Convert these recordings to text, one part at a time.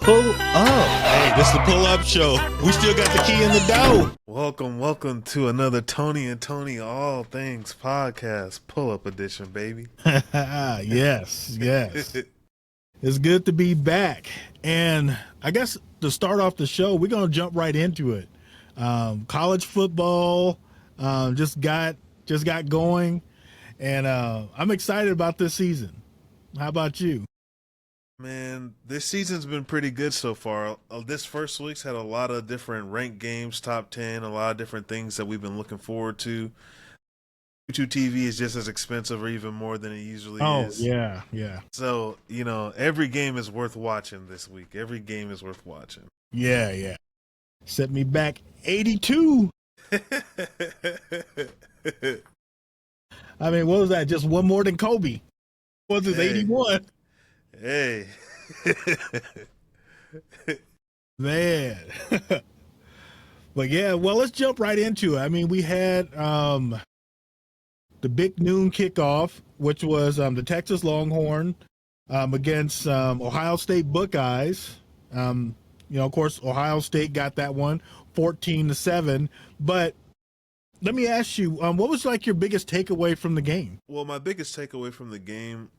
Pull up. Hey, this is the pull up show. We still got the key in the door. Welcome to another Tony and Tony All Things podcast, pull up edition, baby. Yes. It's good to be back. And I guess to start off the show, we're going to jump right into it. College football just got going, and I'm excited about this season. How about you? Man, this season's been pretty good so far. This first week's had a lot of different ranked games, top 10, a lot of different things that we've been looking forward to. YouTube TV is just as expensive or even more than it usually is. Yeah. So, every game is worth watching this week. Every game is worth watching. Yeah. Set me back 82. I mean, what was that? Just one more than Kobe. Was it 81? Hey. Man. But yeah, well, let's jump right into it. I mean, we had the big noon kickoff, which was the Texas Longhorn against Ohio State Buckeyes. Of course, Ohio State got that one 14-7. But let me ask you, what was like your biggest takeaway from the game? Well, my biggest takeaway from the game,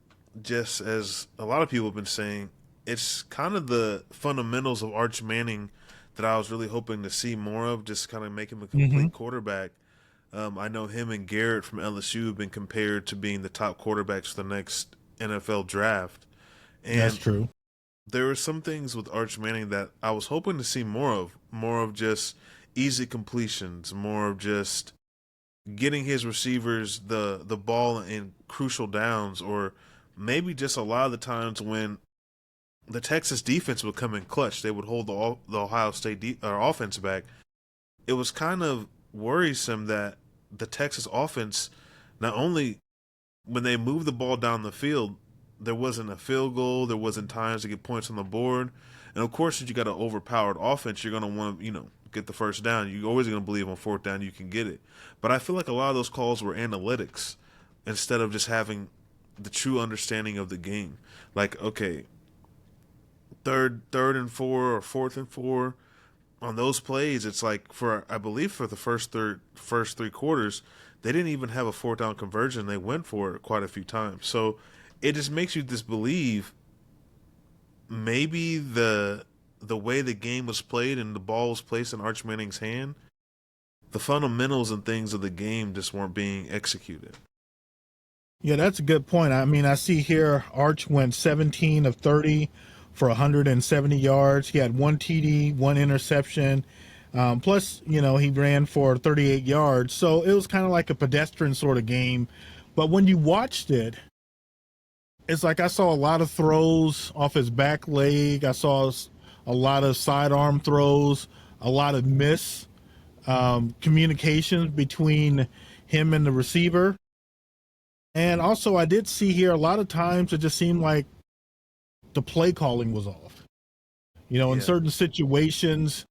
just as a lot of people have been saying, it's kind of the fundamentals of Arch Manning that I was really hoping to see more of, just kind of make him a complete quarterback. I know him and Garrett from LSU have been compared to being the top quarterbacks for the next NFL draft. And that's true. There were some things with Arch Manning that I was hoping to see more of just easy completions, more of just getting his receivers the ball in crucial downs, or maybe just a lot of the times when the Texas defense would come in clutch, they would hold the Ohio State offense back. It was kind of worrisome that the Texas offense, not only when they moved the ball down the field, there wasn't a field goal, there wasn't times to get points on the board. And of course, if you got an overpowered offense, you're going to want to, get the first down. You're always going to believe on fourth down you can get it. But I feel like a lot of those calls were analytics instead of just having the true understanding of the game. Like, okay, third and 4 or 4th and 4, on those plays, it's like I believe for the first 3 quarters, they didn't even have a 4th down conversion. They went for it quite a few times. So it just makes you disbelieve maybe the way the game was played and the ball was placed in Arch Manning's hand, the fundamentals and things of the game just weren't being executed. Yeah, that's a good point. I mean, I see here Arch went 17 of 30 for 170 yards. He had 1 TD, 1 interception. Plus, he ran for 38 yards. So it was kind of like a pedestrian sort of game. But when you watched it, it's like I saw a lot of throws off his back leg. I saw a lot of sidearm throws, a lot of communications between him and the receiver. And also I did see here a lot of times it just seemed like the play calling was off. In certain situations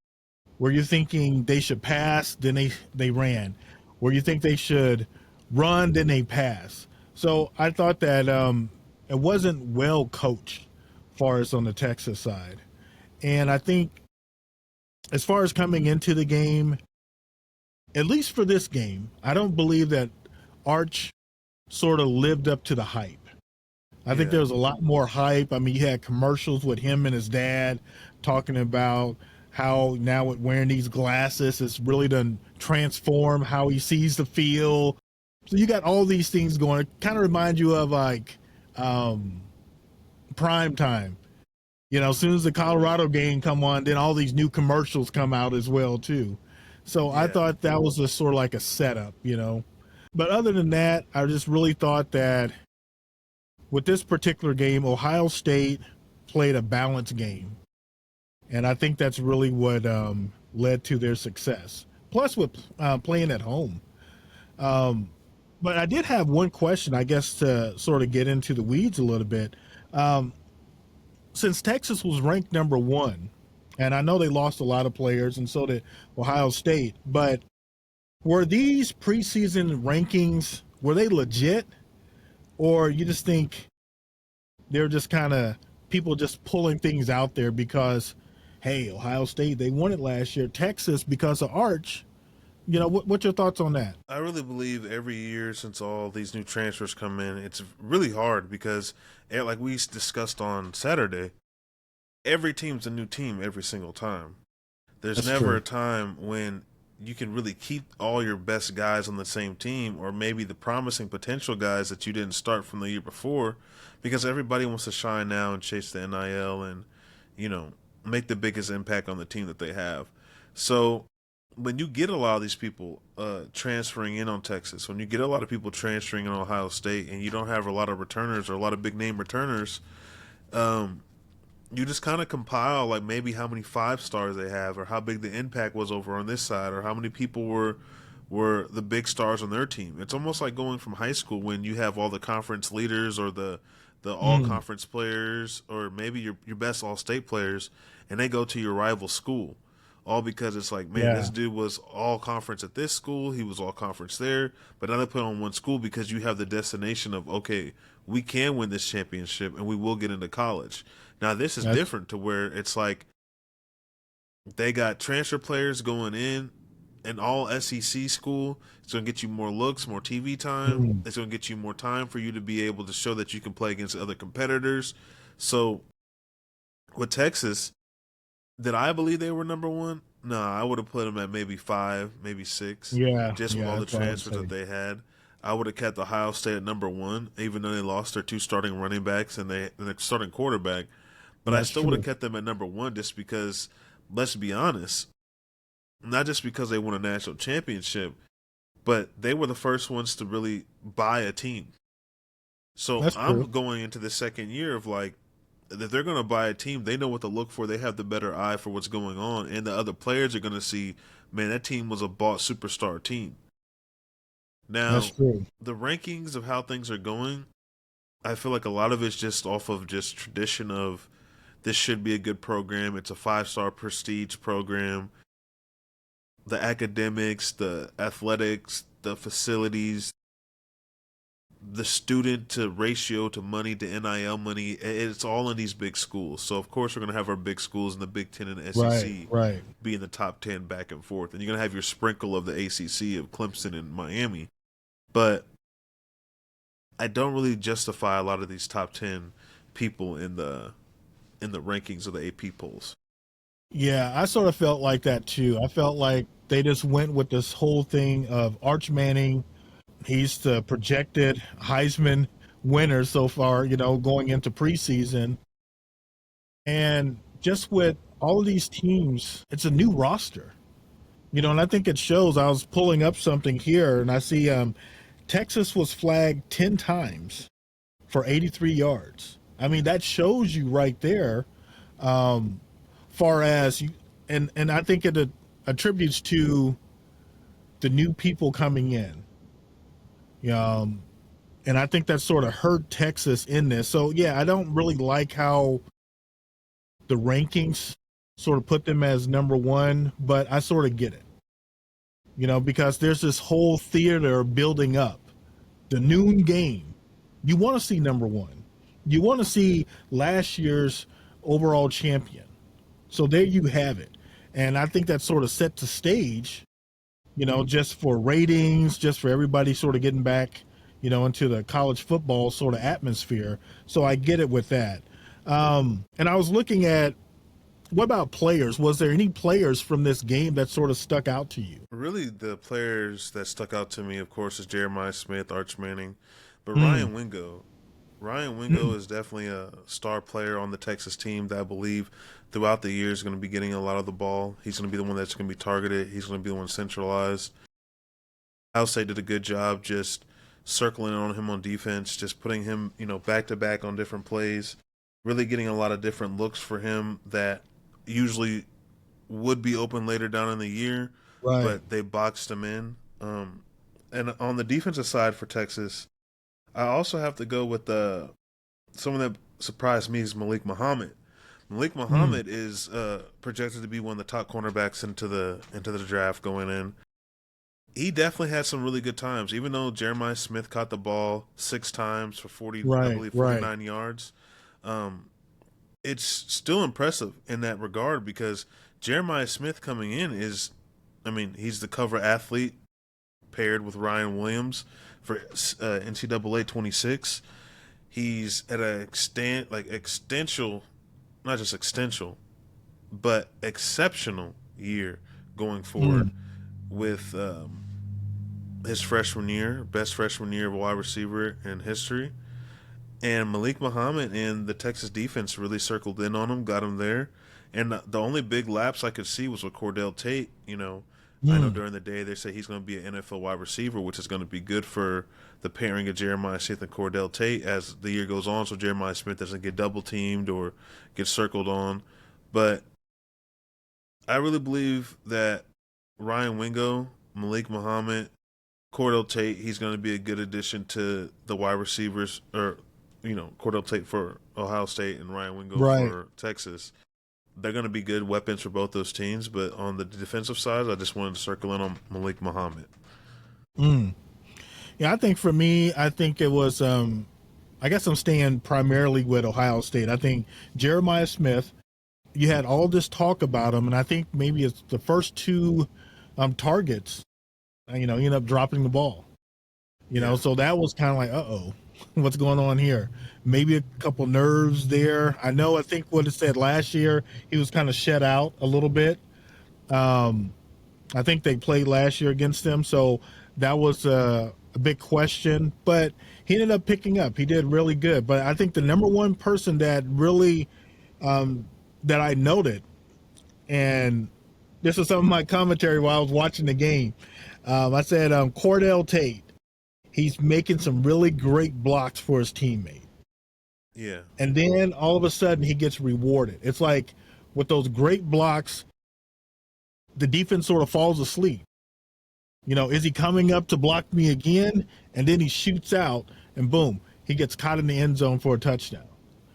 where you're thinking they should pass, then they ran. Where you think they should run, then they pass. So I thought that it wasn't well coached as far as on the Texas side. And I think as far as coming into the game, at least for this game, I don't believe that Arch sort of lived up to the hype. I think there was a lot more hype. I mean, you had commercials with him and his dad talking about how now with wearing these glasses, it's really done transform how he sees the field. So you got all these things going. It kind of reminds you of like prime time. As soon as the Colorado game come on, then all these new commercials come out as well too. So I thought that was a sort of like a setup, But other than that, I just really thought that with this particular game, Ohio State played a balanced game. And I think that's really what led to their success. Plus with playing at home. But I did have one question, I guess, to sort of get into the weeds a little bit. Since Texas was ranked number 1, and I know they lost a lot of players, and so did Ohio State, but were these preseason rankings, were they legit? Or you just think they're just kind of people just pulling things out there because, hey, Ohio State, they won it last year. Texas, because of Arch. What's your thoughts on that? I really believe every year since all these new transfers come in, it's really hard because, like we discussed on Saturday, every team's a new team every single time. There's That's never true. a time when you can really keep all your best guys on the same team, or maybe the promising potential guys that you didn't start from the year before, because everybody wants to shine now and chase the NIL and, you know, make the biggest impact on the team that they have. So when you get a lot of these people transferring in on Texas, when you get a lot of people transferring in on Ohio State, and you don't have a lot of returners or a lot of big name returners, um, you just kind of compile like maybe how many 5 stars they have, or how big the impact was over on this side, or how many people were the big stars on their team. It's almost like going from high school when you have all the conference leaders, or the all Mm, conference players, or maybe your best all state players, and they go to your rival school. All because it's like, man, this yeah, dude was all conference at this school, he was all conference there, but now they put on one school because you have the destination of, okay, we can win this championship and we will get into college. Now this is that's different to where it's like they got transfer players going in an all SEC school. It's going to get you more looks, more TV time. mm, It's going to get you more time for you to be able to show that you can play against other competitors. So with Texas, did I believe they were number one? No, I would have put them at maybe 5, maybe 6, yeah, just with yeah. all the That's what I would transfers that say. they had. I would have kept Ohio State at number one, even though they lost their 2 starting running backs and their starting quarterback. But I That's still would have true. kept them at number one just because, let's be honest, not just because they won a national championship, but they were the first ones to really buy a team. So That's true. I'm going into the second year of like, if they're going to buy a team, they know what to look for. They have the better eye for what's going on, and the other players are going to see, man, that team was a bought superstar team. That's Now, true. the rankings of how things are going, I feel like a lot of it's just off of just tradition of this should be a good program. It's a 5 star prestige program. The academics, the athletics, the facilities, the student to ratio to money to NIL money, it's all in these big schools. So of course we're gonna have our big schools in the Big Ten and the Right, SEC right. be in the top 10 back and forth, and you're gonna have your sprinkle of the ACC of Clemson and Miami. But I don't really justify a lot of these top 10 people in the rankings of the AP polls. Yeah, I sort of felt like that too. I felt like they just went with this whole thing of Arch Manning. He's the projected Heisman winner so far, going into preseason. And just with all of these teams, it's a new roster. And I think it shows. I was pulling up something here and I see Texas was flagged 10 times for 83 yards. I mean, that shows you right there, um, far as you, and I think it attributes to the new people coming in. Um, and I think that sort of hurt Texas in this. So yeah, I don't really like how the rankings sort of put them as number one, but I sort of get it. Because there's this whole theater building up. The noon game, you want to see number one. You want to see last year's overall champion. So there you have it. And I think that sort of set the stage, just for ratings, just for everybody sort of getting back, into the college football sort of atmosphere. So I get it with that. And I was looking at, what about players? Was there any players from this game that sort of stuck out to you? Really, the players that stuck out to me, of course, is Jeremiah Smith, Arch Manning, but Mm, Ryan Wingo. Ryan Wingo mm, is definitely a star player on the Texas team that I believe throughout the year is going to be getting a lot of the ball. He's going to be the one that's going to be targeted. He's going to be the one centralized. I'll say did a good job just circling on him on defense, just putting him, back to back on different plays, really getting a lot of different looks for him that usually would be open later down in the year, right. but they boxed him in. And on the defensive side for Texas, I also have to go with someone that surprised me is Malik Muhammad. Malik Mm, Muhammad is projected to be one of the top cornerbacks into the draft going in. He definitely had some really good times, even though Jeremiah Smith caught the ball 6 times for 40, I right, believe right. 49 yards. Um, it's still impressive in that regard because Jeremiah Smith coming in is, I mean, he's the cover athlete paired with Ryan Williams for NCAA 26. He's at an extensional, not just extensional, but exceptional year going forward Mm, with his freshman year, best freshman year of a wide receiver in history. And Malik Muhammad and the Texas defense really circled in on him, got him there. And the only big lapse I could see was with Cordell Tate. I know mm, during the day they say he's going to be an NFL wide receiver, which is going to be good for the pairing of Jeremiah Smith and Cordell Tate as the year goes on, so Jeremiah Smith doesn't get double teamed or get circled on. But I really believe that Ryan Wingo, Malik Muhammad, Cordell Tate, he's going to be a good addition to the wide receivers, or Cordell Tate for Ohio State and Ryan Wingo right. for Texas. They're going to be good weapons for both those teams, but on the defensive side, I just wanted to circle in on Malik Muhammad. Mm. Yeah, I think for me, I think it was. I guess I'm staying primarily with Ohio State. I think Jeremiah Smith. You had all this talk about him, and I think maybe it's the first two targets. He ended up dropping the ball. Yeah, So that was kind of like, uh-oh, what's going on here? Maybe a couple nerves there. I think what it said last year, he was kind of shut out a little bit. Um, I think they played last year against them, so that was a big question. But he ended up picking up. He did really good. But I think the number one person that really that I noted, and this is some of my commentary while I was watching the game. I said Cordell Tate. He's making some really great blocks for his teammate. yeah, And then all of a sudden he gets rewarded. It's like with those great blocks, the defense sort of falls asleep. Is he coming up to block me again? And then he shoots out and boom, he gets caught in the end zone for a touchdown.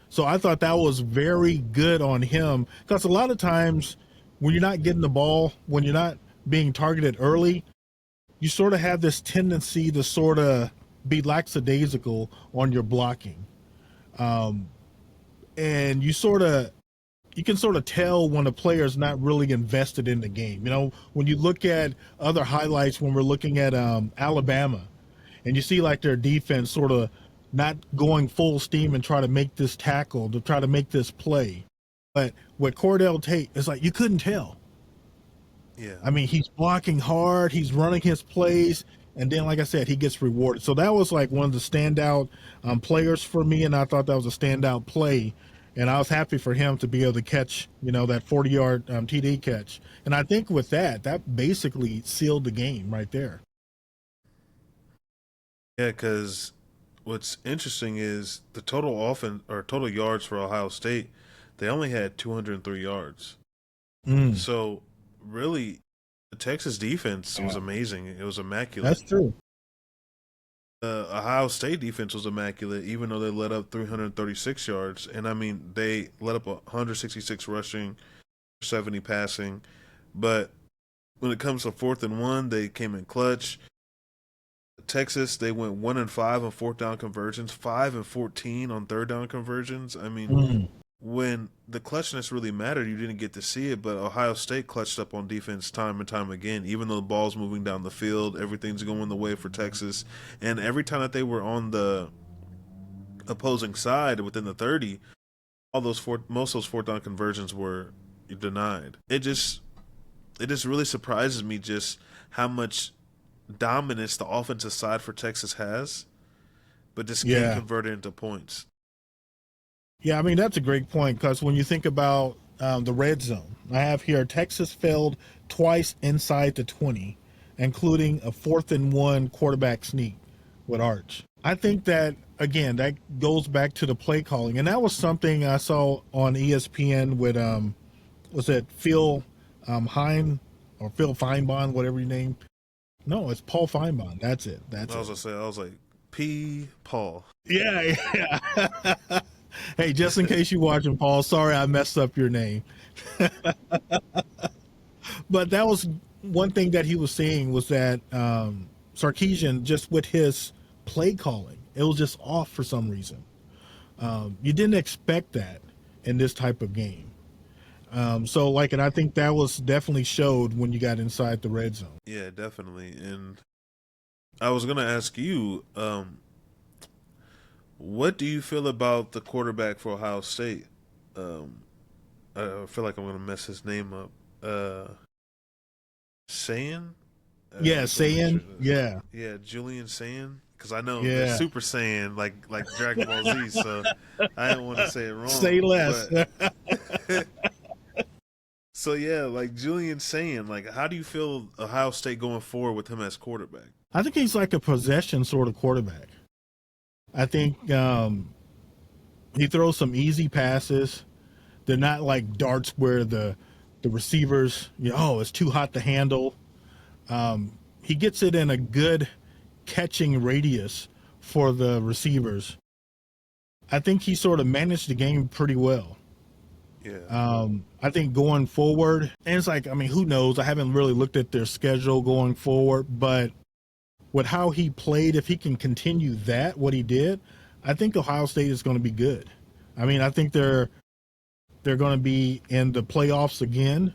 So I thought that was very good on him because a lot of times when you're not getting the ball, when you're not being targeted early, you sort of have this tendency to sort of be lackadaisical on your blocking. And you can sort of tell when a player is not really invested in the game. When you look at other highlights, when we're looking at Alabama, and you see like their defense sort of not going full steam and try to make this tackle, to try to make this play. But with Cordell Tate, it's like you couldn't tell. yeah. I mean, he's blocking hard, he's running his plays, and then, like I said, he gets rewarded. So that was like one of the standout players for me, and I thought that was a standout play. And I was happy for him to be able to catch, that 40-yard TD catch. And I think with that basically sealed the game right there. Yeah, because what's interesting is the total offense or total yards for Ohio State, they only had 203 yards. Mm, So really, the Texas defense was amazing. It was immaculate. that's true. The Ohio State defense was immaculate, even though they let up 336 yards. And I mean, they let up 166 rushing, 70 passing. But when it comes to 4th and 1, they came in clutch. Texas, they went 1-5 on 4th down conversions, 5-14 on 3rd down conversions. I mean, Mm, when the clutchness really mattered, you didn't get to see it, but Ohio State clutched up on defense time and time again. Even though the ball's moving down the field, everything's going the way for Texas. And every time that they were on the opposing side within the 30, most of those 4th down conversions were denied. It just really surprises me just how much dominance the offensive side for Texas has, but just can't yeah. convert it into points. Yeah, I mean, that's a great point because when you think about the red zone, I have here Texas failed twice inside the 20, including a 4th and 1 quarterback sneak with Arch. I think that, again, that goes back to the play calling. And that was something I saw on ESPN with, was it Phil Hine or Phil Feinbaum, whatever your name? No, it's Paul Feinbaum. That's it. That's I was it. gonna say, I was like, P. Paul. Yeah, yeah. Hey, just in case you're watching, Paul, sorry I messed up your name. But that was one thing that he was saying was that Sarkisian, just with his play calling, it was just off for some reason. You didn't expect that. in this type of game. And I think that was definitely showed when you got inside the red zone. Yeah, definitely. And I was gonna ask you, what do you feel about the quarterback for Ohio State? Um, I feel like I'm gonna mess his name up. Saiyan? Yeah, I want to make sure. saying, yeah, Yeah, Julian Saiyan. Because I know the yeah, Super Saiyan, like Dragon Ball Z, so I didn't want to say it say wrong. less. But so yeah, like Julian Saiyan, like how do you feel Ohio State going forward with him as quarterback? I think he's like a possession sort of quarterback. I think he throws some easy passes. They're not like darts where the receivers, it's too hot to handle. He gets it in a good catching radius for the receivers. I think he sort of managed the game pretty well. Yeah, I think going forward, and it's like, I mean, who knows? I haven't really looked at their schedule going forward, but with how he played, if he can continue what he did, I think Ohio State is going to be good. I mean, I think they're going to be in the playoffs again.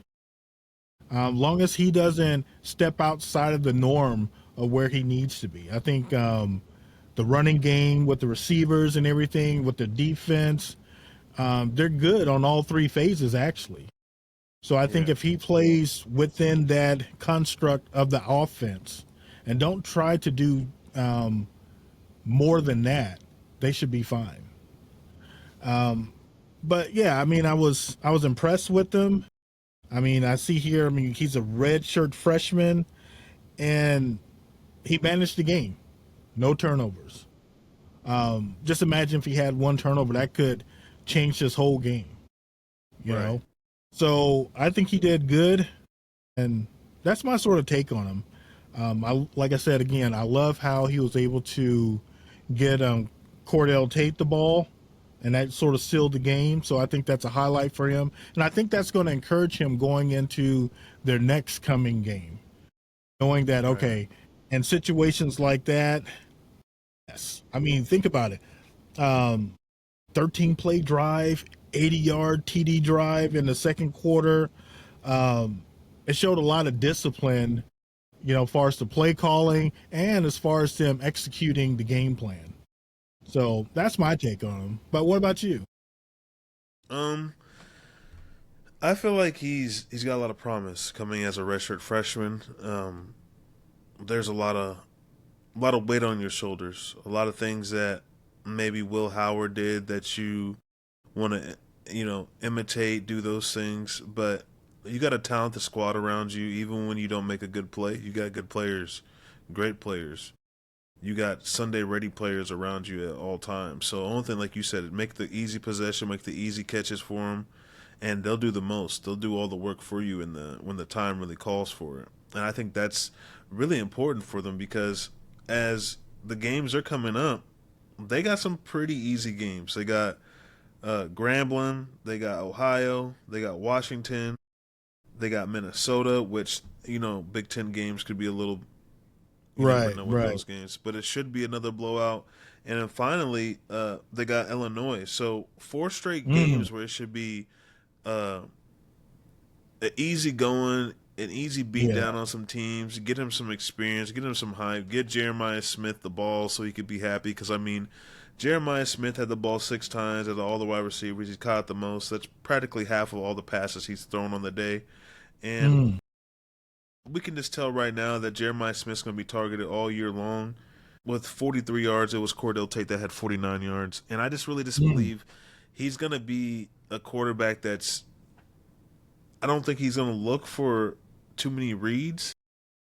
Long as he doesn't step outside of the norm of where he needs to be. I think the running game with the receivers and everything, with the defense, they're good on all three phases, actually. So I think yeah, if he plays within that construct of the offense and don't try to do more than that, they should be fine. But yeah, I mean, I was impressed with them. I mean, I see here, I mean, he's a redshirt freshman, and he managed the game. No turnovers. Just imagine if he had one turnover, that could change his whole game, you right. know? So I think he did good, and that's my sort of take on him. Like I said, again, I love how he was able to get Cordell Tate the ball, and that sort of sealed the game. So I think that's a highlight for him, and I think that's going to encourage him going into their next coming game, knowing that, Right. okay, in situations like that, yes. I mean, think about it. 13 play drive, 80-yard TD drive in the second quarter. It showed a lot of discipline, as far as the play calling and as far as them executing the game plan. So that's my take on him. But what about you? Um, I feel like he's got a lot of promise coming as a redshirt freshman. There's a lot of weight on your shoulders. A lot of things that maybe Will Howard did that you want to, imitate, do those things. But you got a talented squad around you. Even when you don't make a good play, you got good players, great players. You got Sunday ready players around you at all times. So only thing, like you said, make the easy possession, make the easy catches for them, and they'll do the most. They'll do all the work for you in the when the time really calls for it. And I think that's really important for them because as the games are coming up, they got some pretty easy games. They got Grambling, they got Ohio, they got Washington, they got Minnesota, which Big Ten games could be a little. You never Right, know with right. those games, but it should be another blowout. And then finally, they got Illinois. So four straight Mm, games where it should be uh, an easy going, an easy beat yeah. down on some teams, get him some experience, get him some hype, get Jeremiah Smith the ball so he could be happy. Because I mean, Jeremiah Smith had the ball 6 times out of all the wide receivers. He's caught the most. That's practically half of all the passes he's thrown on the day. And Mm, we can just tell right now that Jeremiah Smith's going to be targeted all year long. With 43 yards, it was Cordell Tate that had 49 yards. And I just really just mm, believe he's going to be a quarterback that's. I don't think he's going to look for too many reads.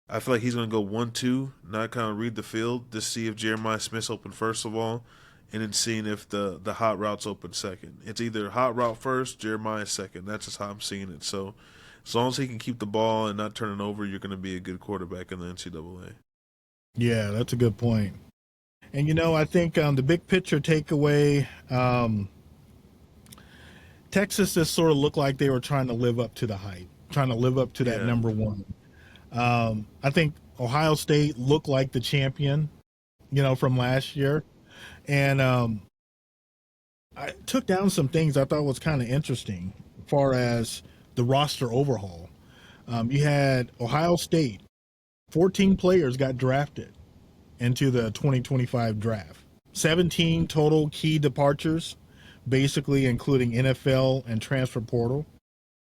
I feel like he's going to go 1-2, not kind of read the field, to see if Jeremiah Smith's open first of all, and then seeing if the hot route's open second. It's either hot route first, Jeremiah second. That's just how I'm seeing it. So as long as he can keep the ball and not turn it over, you're going to be a good quarterback in the NCAA. yeah, that's a good point. And I think the big picture takeaway, Texas just sort of looked like they were trying to live up to the hype, trying to live up to that Yeah, number one. I think Ohio State looked like the champion, from last year. And I took down some things I thought was kind of interesting as far as the roster overhaul. You had Ohio State, 14 players got drafted into the 2025 draft. 17 total key departures, basically including NFL and transfer portal.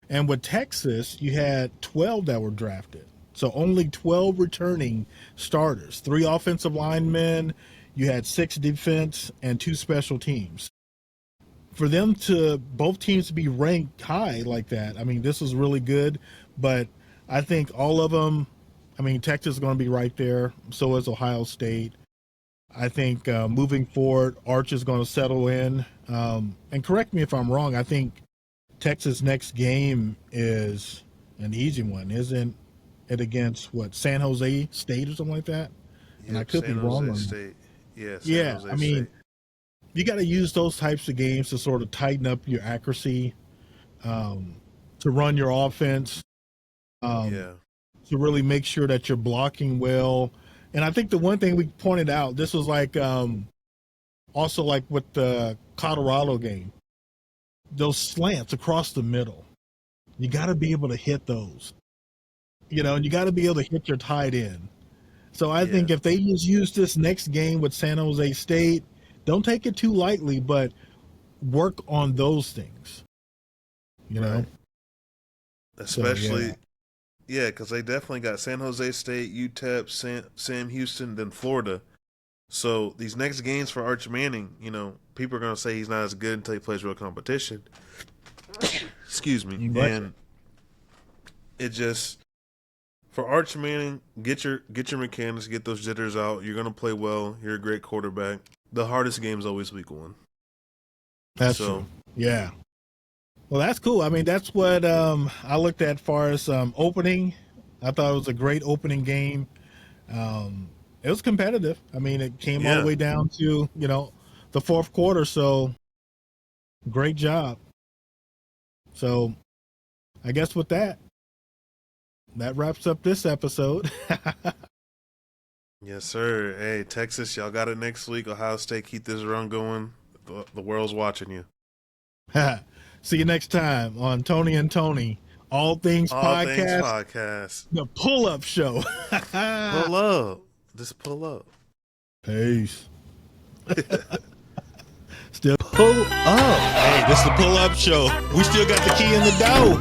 And with Texas, you had 12 that were drafted. So only 12 returning starters, 3 offensive linemen, you had 6 defense and 2 special teams. For them to both teams to be ranked high like that, I mean, this is really good. But I think all of them, I mean, Texas is going to be right there. So is Ohio State. I think moving forward, Arch is going to settle in. And correct me if I'm wrong. I think Texas' next game is an easy one, isn't it? Against what, San Jose State or something like that? And I Yep, could be San wrong Jose on that. State. Yeah, San Yeah, Jose I mean, State. you got to use those types of games to sort of tighten up your accuracy, um, to run your offense, um, Yeah. to really make sure that you're blocking well. And I think the one thing we pointed out, this was like also like with the Colorado game, those slants across the middle. You got to be able to hit those, and you got to be able to hit your tight end. So I Yeah. think if they just use this next game with San Jose State, don't take it too lightly, but work on those things, you know? Right. So, yeah. Especially, yeah, because they definitely got San Jose State, UTEP, Sam Houston, then Florida. So these next games for Arch Manning, people are going to say he's not as good until he plays real competition. Excuse me. You betcha. And it just, for Arch Manning, get your mechanics, get those jitters out. You're going to play well. You're a great quarterback. The hardest game is always week 1. That's So, true. Yeah. Well, that's cool. I mean, that's what I looked at far as opening. I thought it was a great opening game. It was competitive. I mean, it came all the yeah. way down to, the fourth quarter. So great job. So I guess with that wraps up this episode. Yes, sir. Hey, Texas, y'all got it next week. Ohio State, keep this run going. The world's watching you. See you next time on Tony and Tony, All Things All Things Podcast, Podcast. the pull-up show. Pull up. Just pull up. Peace. Still pull up. Hey, this is the pull-up show. We still got the key in the door.